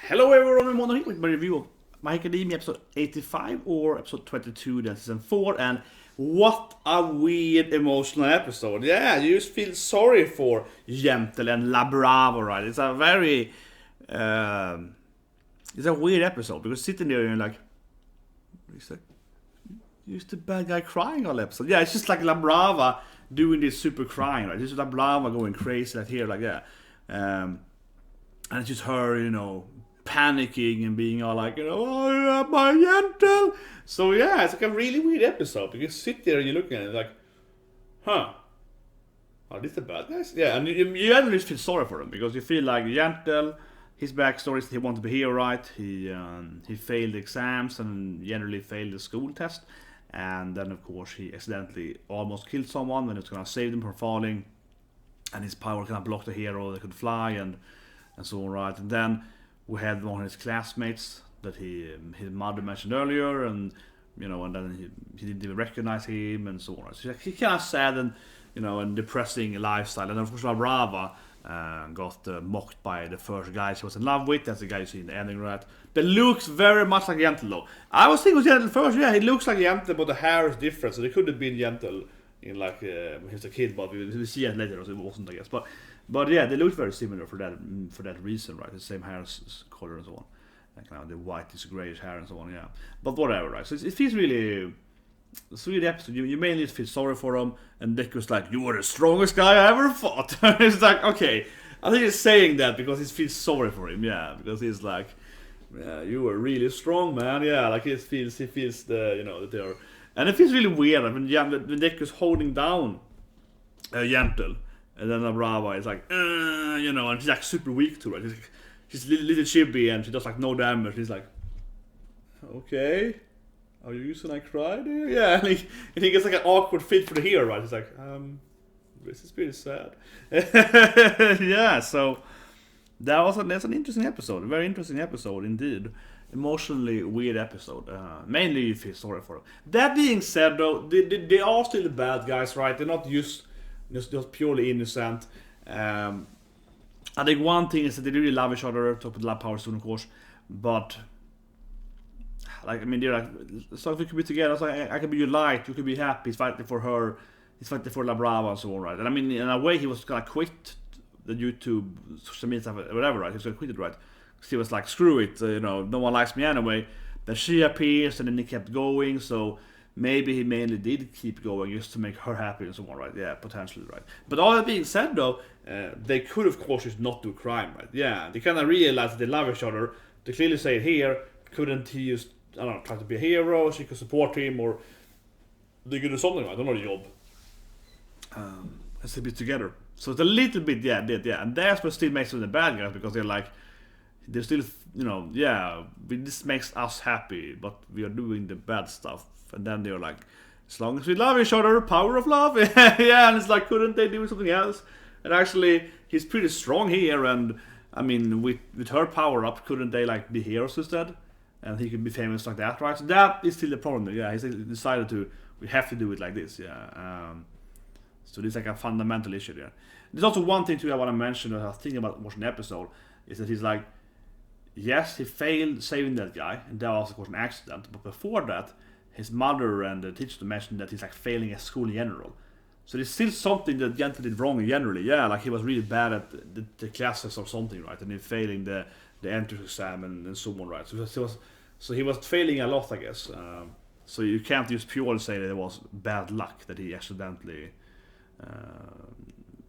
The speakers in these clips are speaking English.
Hello everyone, I'm on with my review of My Academia episode 85 or episode 22 then season 4, and what a weird emotional episode. Yeah, you just feel sorry for Gentle and La Brava, right? It's a very it's a weird episode because sitting there and you're like, is the bad guy crying all episode? Yeah, it's just like La Brava doing this super crying, right? This is La Brava going crazy like here, like and it's just her, panicking and being all like, oh, my Gentle. So yeah, it's like a really weird episode because you sit there and you're looking at it like, huh, are these the bad guys? Yeah, and you generally feel sorry for him because you feel like Gentle, his backstory is he wanted to be here, right? He failed the exams and generally failed the school test, and then of course he accidentally almost killed someone when it's gonna save them from falling, and his power kind of blocked the hero that could fly and so on, right? And then we had one of his classmates that his mother mentioned earlier, and and then he didn't even recognize him and so on. So he kind of sad and depressing lifestyle. And of course, La Brava got mocked by the first guy she was in love with. That's the guy you see in the ending, right? That looks very much like Gentle, though. I was thinking it was Gentle first. Yeah, he looks like Gentle, but the hair is different. So they could have been Gentle in when he was a kid, but we see it later, so it wasn't, I guess. But yeah, they looked very similar for that reason, right? The same hair color and so on, and kind of the whitish grayish hair and so on. Yeah, but whatever, right? So it feels really sweet episode. You mainly feel sorry for him, and Dick was like, "You were the strongest guy I ever fought." It's like, okay, I think he's saying that because he feels sorry for him. Yeah, because he's like, "Yeah, you were really strong, man." Yeah, like he feels the that they're, and it feels really weird. I mean, when Dick is holding down Gentle. And then La Brava is like, and she's like super weak to it. She's little chibi and she does like no damage. He's like, okay, are you using I cry there? Yeah, and he gets like an awkward fit for the hero, right? He's like, this is pretty sad. Yeah, so that's an interesting episode, a very interesting episode indeed. Emotionally weird episode. Mainly you feel sorry for them. That being said, though, they are still the bad guys, right? They're not just purely innocent. I think one thing is that they really love each other, top of the love power soon, of course. But they're like, so if we could be together, so I could be your light, you could be happy. He's fighting for her, he's fighting for La Brava and so on, right? And I mean, in a way, he was gonna quit the YouTube social media stuff, whatever, right? He was gonna quit it, right? Because he was like, screw it, no one likes me anyway. Then she appears, and then he kept going, so. Maybe he mainly did keep going just to make her happy and so on, right? Yeah, potentially, right? But all that being said, though, they could, of course, just not do crime, right? Yeah, they kind of realize that they love each other. They clearly say it here. Couldn't he just, I don't know, try to be a hero? She could support him, or they could do something, right? I don't know the job. Let's be together. So it's a little bit, yeah, and that's what still makes them the bad guys because they're still, this makes us happy, but we are doing the bad stuff. And then they're like, as long as we love each other, power of love. Yeah, and it's like, couldn't they do something else? And actually, he's pretty strong here, and I mean, with her power up, couldn't they like be heroes instead? And he could be famous like that, right? So that is still the problem. Yeah, he decided we have to do it like this. Yeah. So this is like a fundamental issue there. There's also one thing too I want to mention that I was thinking about watching the episode is that he's like, yes, he failed saving that guy, and that was of course an accident. But before that, his mother and the teacher mentioned that he's like failing at school in general. So there's still something that Gentle did wrong generally. Yeah, like he was really bad at the classes or something, right? And he failing the entrance exam and so on, right? So he was failing a lot, I guess. So you can't just purely say that it was bad luck that he accidentally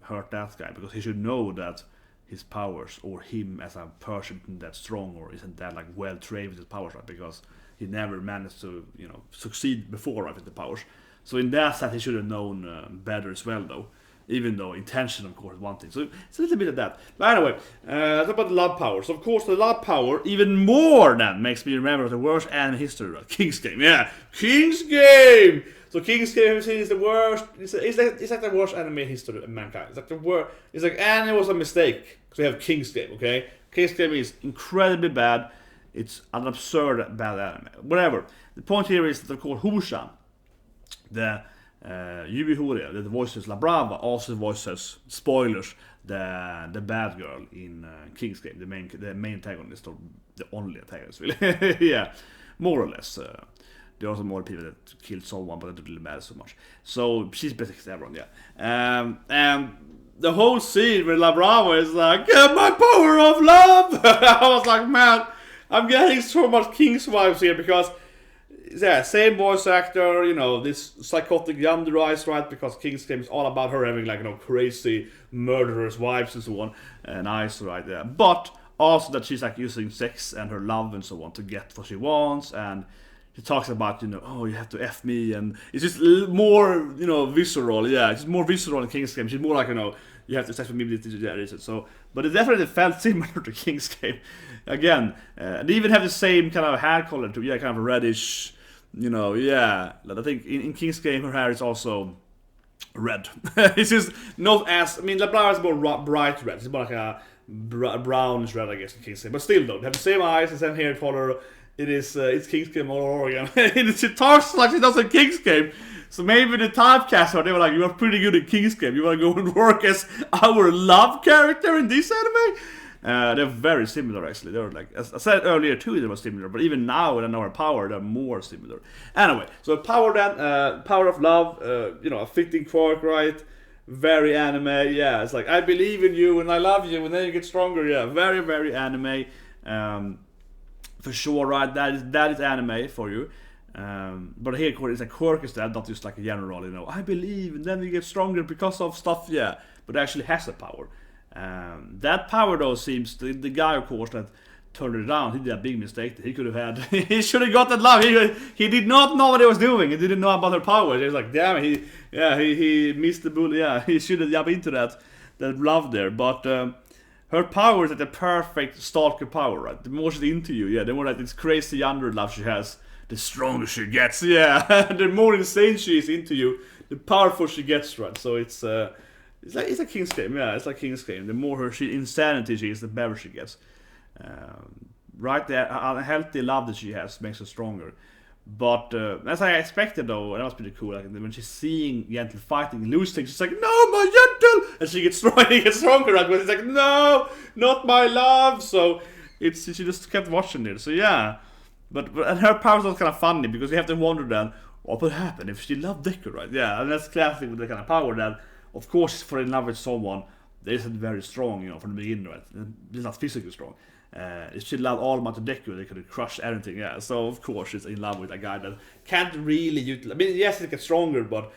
hurt that guy, because he should know that his powers, or him as a person, isn't that strong or isn't that like well trained with his powers, right? Because he never managed to succeed before, right, with the powers. So in that sense he should have known better as well, though, even though intention of course is one thing. So it's a little bit of that. But anyway, talk about the love powers. Of course the love power even more than makes me remember the worst anime in history, right? King's Game. Yeah, King's Game. So King's Game is the worst. It's like the worst anime in history of mankind. It's like the worst. It's like anime was a mistake because we have King's Game. Okay, King's Game is incredibly bad. It's an absurd bad anime. Whatever. The point here is that of course Hushan, the Yubi Horia, that voices La Brava, also voices, spoilers, the bad girl in King's Game, the main antagonist, or the only antagonist, really. Yeah, more or less. There are also more people that killed someone, but that didn't really matter so much. So she's basically everyone, yeah. And the whole scene with La Brava is like, get my power of love! I was like, man, I'm getting so much King's vibes here, because, yeah, same voice actor, you know, this psychotic yandere eyes, right? Because King's Game is all about her having, like, you know, crazy murderous wives and so on, and eyes, right there. But also that she's, like, using sex and her love and so on to get what she wants, and he talks about, you know, oh, you have to F me, and it's just more, you know, visceral, yeah, it's more visceral in King's Game. She's more like, you know, you have to sex with me, so, but it definitely felt similar to King's Game. Again, they even have the same kind of hair color too, yeah, kind of a reddish, you know, yeah. I think in King's Game her hair is also red. It's just not as, I mean, La Brava is more bright red, it's more like a brownish red, I guess, in King's Game, but still though, they have the same eyes, the same hair color. It's King's Game all over again. She talks like she does in King's Game. So maybe the typecaster, they were like, you are pretty good at King's Game. You want to go and work as our love character in this anime? They're very similar, actually. They're like, as I said earlier too, they were similar. But even now, when I know her power, they're more similar. Anyway, so power then, power of love, you know, a fitting quirk, right? Very anime, yeah. It's like, I believe in you and I love you and then you get stronger, yeah. Very, very anime. For sure, right? That is anime for you. But here it's a quirk instead, not just like a general, you know, I believe, and then you get stronger because of stuff, yeah. But it actually has a power. That power, though, seems the guy, of course, that turned it down. He did a big mistake. He could have had. He should have got that love. He did not know what he was doing. He didn't know about her power. He was like, damn, he missed the bullet. Yeah, he should have jumped into that love there, but. Her power is like the perfect stalker power, right? The more she's into you, yeah, the more like this crazy yandere love she has, the stronger she gets, yeah. The more insane she is into you, the powerful she gets, right? So it's like King's Game, yeah, it's like King's Game. The more her insanity she is, the better she gets. Right there, a healthy love that she has makes her stronger. But as I expected, though, and that was pretty cool. Like when she's seeing Gentle fighting, losing, she's like, "No, my Gentle!" And she gets stronger. Right? But it's like, "No, not my love." So she just kept watching it. So yeah, but and her powers are kind of funny because you have to wonder then what would happen if she loved Deku, right? Yeah, and that's classic with the kind of power that, of course, for in love with someone, they isn't very strong, you know, from the beginning, right? They're not physically strong. If she loved all about Deku, they could have crushed everything, yeah. So, of course, she's in love with a guy that can't really utilize. I mean, yes, he gets stronger, but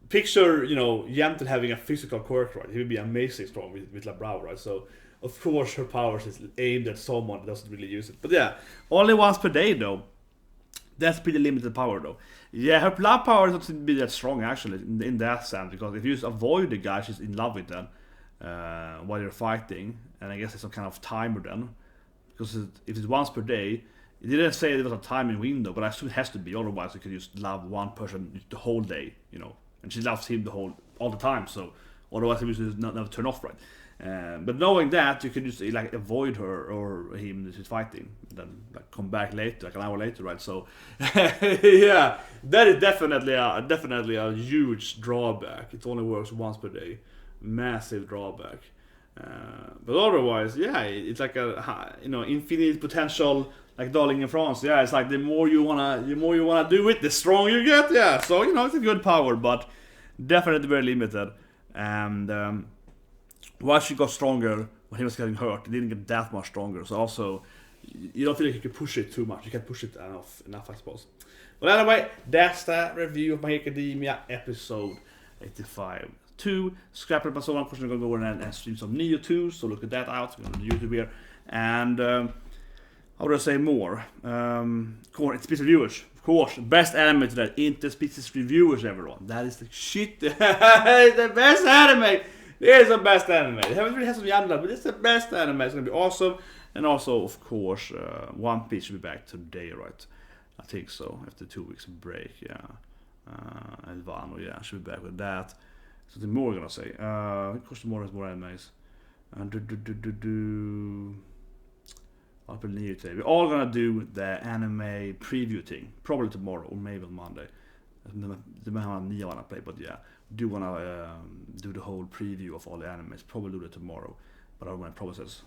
picture, you know, Gentle having a physical quirk, right? He would be amazing strong with La Brava, right? So, of course, her powers is aimed at someone that doesn't really use it. But yeah, only once per day, though. That's pretty limited power, though. Yeah, her love power doesn't be that strong, actually, in that sense, because if you just avoid the guy she's in love with, then while you're fighting, and I guess it's some kind of timer then. Because if it's once per day, it didn't say there was a timing window, but I assume it has to be. Otherwise, you could just love one person the whole day, you know, and she loves him all the time. So otherwise, it would never turn off, right? But knowing that, you can just like avoid her or him if she's fighting, then like come back later, like an hour later, right? So yeah, that is definitely a huge drawback. It only works once per day, massive drawback. But otherwise, yeah, it's like a infinite potential, like Darling in France. Yeah, it's like the more you wanna do it, the stronger you get. Yeah, so it's a good power, but definitely very limited. And while she got stronger when he was getting hurt, it didn't get that much stronger. So also, you don't feel like you can push it too much. You can't push it enough, I suppose. But anyway, that's the review of My Hero Academia episode 85. 2. Scrap it, but so of course I'm gonna go over and stream some Neo 2, so look at that out. I'm on YouTube here. And how would I say more? It's Species Reviewers, of course. Best anime today, Interspecies Reviewers, everyone. That is the shit. It's the best anime. It is the best anime. They haven't really had some Yandere, but it's the best anime. It's gonna be awesome. And also, of course, One Piece should be back today, right? I think so. After 2 weeks break, yeah. Elvano, yeah, should be back with that. Something more we're gonna say. Of course, more animes. I'll put Neo today. We're all gonna do the anime preview thing, probably tomorrow or maybe on Monday. Depending how many I wanna play, but yeah, do wanna do the whole preview of all the animes. Probably do it tomorrow, but I'm gonna promises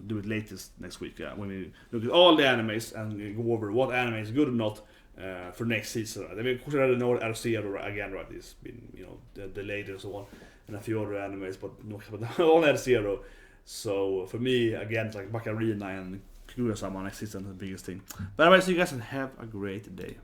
do it latest next week. Yeah, when we look at all the animes and go over what anime is good or not for next season. I mean, of course, I already know RCR again, right? It's been delayed and so on, and a few other animes, but no, all RCR. So for me, again, it's like Bacarina and Kaguya-sama next season, the biggest thing. But anyway, so you guys can have a great day.